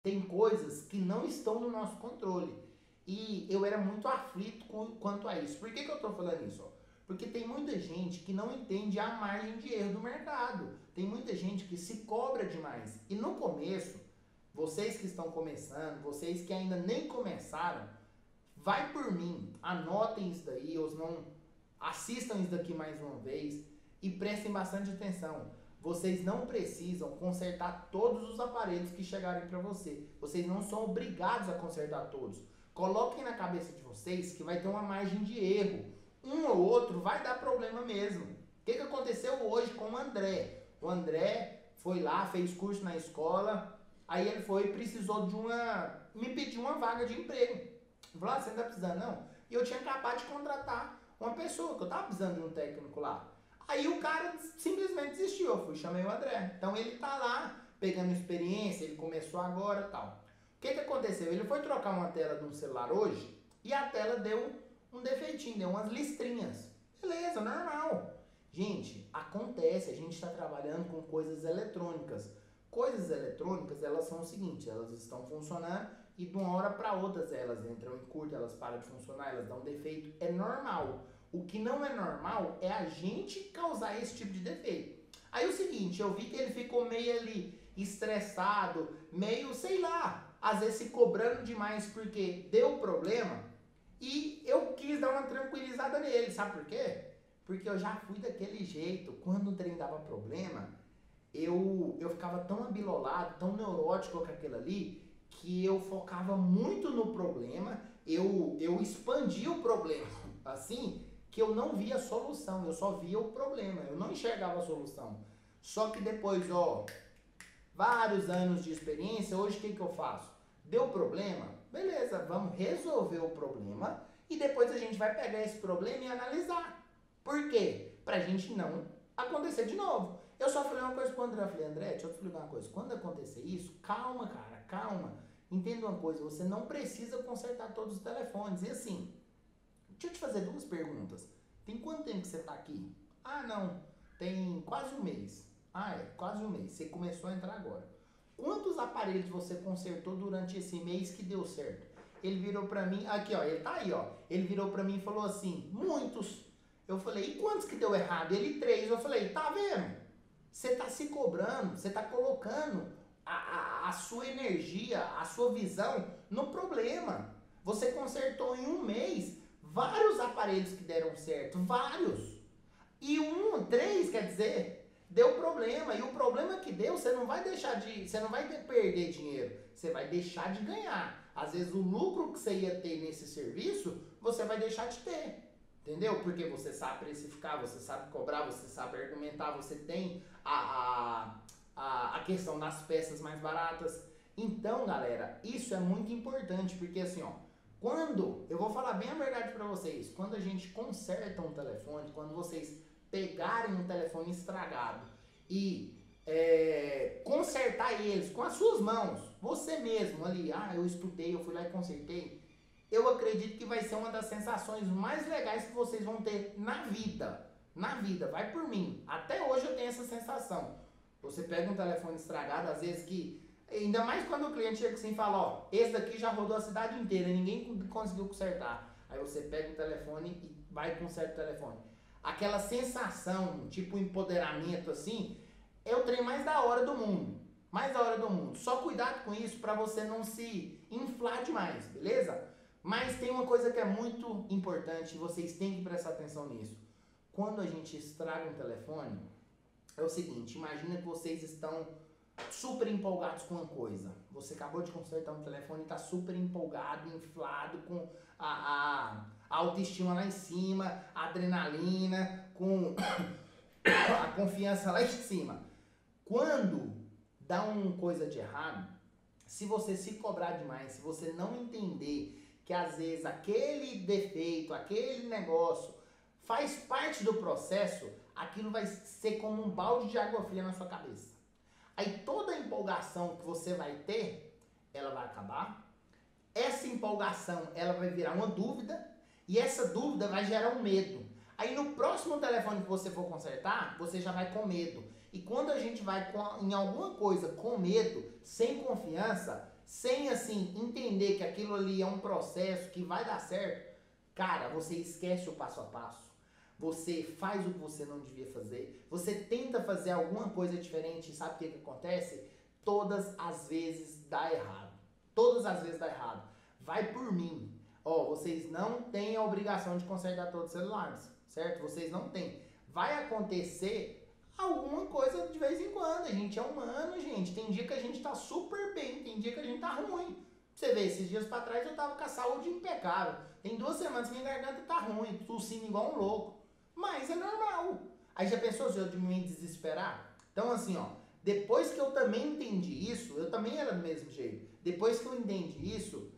Tem coisas que não estão no nosso controle. E eu era muito aflito quanto a isso. Por que eu estou falando isso? Porque tem muita gente que não entende a margem de erro do mercado. Tem muita gente que se cobra demais. E no começo, vocês que estão começando, vocês que ainda nem começaram, vai por mim, anotem isso daí, ou não assistam isso daqui mais uma vez e prestem bastante atenção. Vocês não precisam consertar todos os aparelhos que chegarem para você. Vocês não são obrigados a consertar todos. Coloquem na cabeça de vocês que vai ter uma margem de erro. Um ou outro vai dar problema mesmo. O que aconteceu hoje com o André? O André foi lá, fez curso na escola, aí ele foi e precisou me pediu uma vaga de emprego. Falou, você não tá precisando não? E eu tinha acabado de contratar uma pessoa, que eu tava precisando de um técnico lá. Aí o cara simplesmente desistiu, eu fui chamei o André. Então ele tá lá, pegando experiência, ele começou agora e tal. O que aconteceu? Ele foi trocar uma tela de um celular hoje e a tela deu um defeitinho, deu umas listrinhas. Beleza, normal. Gente, acontece, a gente está trabalhando com coisas eletrônicas. Coisas eletrônicas, elas são o seguinte, elas estão funcionando e de uma hora para outra elas entram em curto, elas param de funcionar, elas dão defeito. É normal. O que não é normal é a gente causar esse tipo de defeito. Aí o seguinte, eu vi que ele ficou meio ali estressado, meio, sei lá, às vezes se cobrando demais porque deu problema e eu quis dar uma tranquilizada nele, sabe por quê? Porque eu já fui daquele jeito, quando o trem dava problema, eu ficava tão abilolado, tão neurótico com aquilo ali, que eu focava muito no problema, eu expandia o problema, assim, que eu não via a solução, eu só via o problema, eu não enxergava a solução. Só que depois, vários anos de experiência, hoje o que eu faço? Deu problema? Beleza, vamos resolver o problema e depois a gente vai pegar esse problema e analisar. Por quê? Pra gente não acontecer de novo. Eu só falei uma coisa pro André, eu falei, André, deixa eu te explicar uma coisa, quando acontecer isso, calma, cara, calma. Entenda uma coisa, você não precisa consertar todos os telefones. E assim, deixa eu te fazer duas perguntas. Tem quanto tempo que você tá aqui? Ah, não, tem quase um mês. Ah, é, quase um mês. Você começou a entrar agora. Quantos aparelhos você consertou durante esse mês que deu certo? Ele virou pra mim, aqui ele tá aí ele virou pra mim e falou assim, muitos. Eu falei, e quantos que deu errado? Ele, 3. Eu falei, tá vendo? Você tá se cobrando, você tá colocando a sua energia, a sua visão no problema. Você consertou em um mês vários aparelhos que deram certo, vários. E 3, quer dizer, deu problema. E o problema que deu, você não vai perder dinheiro, você vai deixar de ganhar. Às vezes o lucro que você ia ter nesse serviço, você vai deixar de ter. Entendeu? Porque você sabe precificar, você sabe cobrar, você sabe argumentar, você tem a questão das peças mais baratas. Então, galera, isso é muito importante, porque assim, quando, eu vou falar bem a verdade pra vocês, quando a gente conserta um telefone, quando vocês pegarem um telefone estragado e consertar eles com as suas mãos, você mesmo ali, eu estudei, eu fui lá e consertei, eu acredito que vai ser uma das sensações mais legais que vocês vão ter na vida. Na vida, vai por mim. Até hoje eu tenho essa sensação. Você pega um telefone estragado, às vezes que... Ainda mais quando o cliente chega assim e fala, esse daqui já rodou a cidade inteira, ninguém conseguiu consertar. Aí você pega o telefone e vai e conserta o telefone. Aquela sensação, tipo empoderamento assim, é o trem mais da hora do mundo. Mais da hora do mundo. Só cuidado com isso para você não se inflar demais, beleza? Mas tem uma coisa que é muito importante, vocês têm que prestar atenção nisso. Quando a gente estraga um telefone, é o seguinte, imagina que vocês estão super empolgados com uma coisa. Você acabou de consertar um telefone e está super empolgado, inflado, com a autoestima lá em cima, a adrenalina, com a confiança lá em cima. Quando dá uma coisa de errado, se você se cobrar demais, se você não entender que às vezes aquele defeito, aquele negócio faz parte do processo, aquilo vai ser como um balde de água fria na sua cabeça. Aí toda a empolgação que você vai ter, ela vai acabar. Essa empolgação, ela vai virar uma dúvida e essa dúvida vai gerar um medo. Aí no próximo telefone que você for consertar, você já vai com medo. E quando a gente vai em alguma coisa com medo, sem confiança, sem assim entender que aquilo ali é um processo que vai dar certo, cara, você esquece o passo a passo. Você faz o que você não devia fazer, você tenta fazer alguma coisa diferente, e sabe o que acontece? Todas as vezes dá errado. Todas as vezes dá errado. Vai por mim. Ó, vocês não têm a obrigação de consertar todos os celulares, certo? Vocês não têm. Vai acontecer alguma coisa de vez em quando. A gente é humano, gente. Tem dia que a gente tá super bem, tem dia que a gente tá ruim. Você vê, esses dias pra trás eu tava com a saúde impecável. Tem 2 semanas que minha garganta tá ruim, tossindo igual um louco. Mas é normal. Aí já pensou se eu de me desesperar? Então assim, ó, depois que eu também entendi isso, eu também era do mesmo jeito. Depois que eu entendi isso,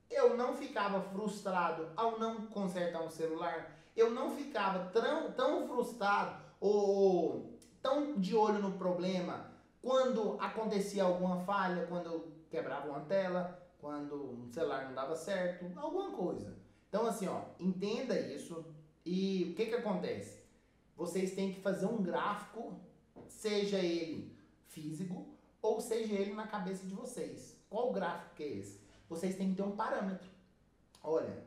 eu não ficava frustrado ao não consertar um celular. Eu não ficava tão frustrado ou tão de olho no problema quando acontecia alguma falha, quando eu quebrava uma tela, quando um celular não dava certo, alguma coisa. Então assim, ó, entenda isso. E o que que acontece? Vocês têm que fazer um gráfico, seja ele físico ou seja ele na cabeça de vocês. Qual gráfico que é esse? Vocês têm que ter um parâmetro. Olha,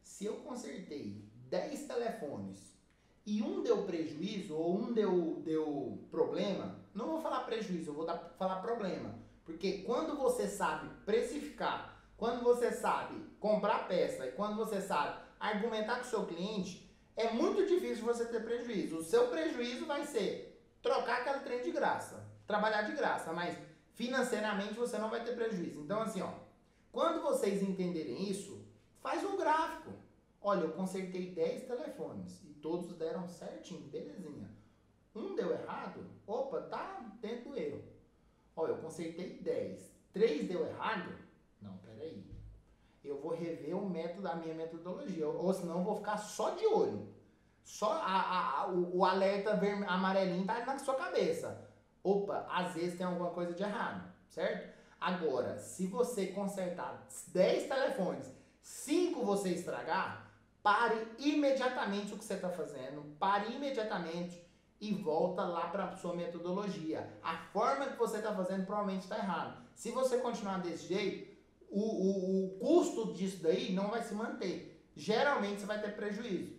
se eu consertei 10 telefones e um deu prejuízo ou um deu problema, não vou falar prejuízo, eu vou falar problema. Porque quando você sabe precificar, quando você sabe comprar peça e quando você sabe argumentar com o seu cliente, é muito difícil você ter prejuízo. O seu prejuízo vai ser trocar aquele trem de graça, trabalhar de graça, mas financeiramente você não vai ter prejuízo. Então assim, ó, quando vocês entenderem isso, faz um gráfico. Olha, eu consertei 10 telefones e todos deram certinho, belezinha. Um deu errado, opa, tá dentro do erro. Olha, eu consertei 10, 3 deu errado, não, peraí. Eu vou rever o método, a minha metodologia, ou senão eu vou ficar só de olho. Só o alerta amarelinho tá na sua cabeça. Opa, às vezes tem alguma coisa de errado, certo? Agora, se você consertar 10 telefones, 5 você estragar, pare imediatamente o que você está fazendo, pare imediatamente e volta lá para a sua metodologia. A forma que você está fazendo provavelmente está errada. Se você continuar desse jeito, o custo disso daí não vai se manter. Geralmente você vai ter prejuízo.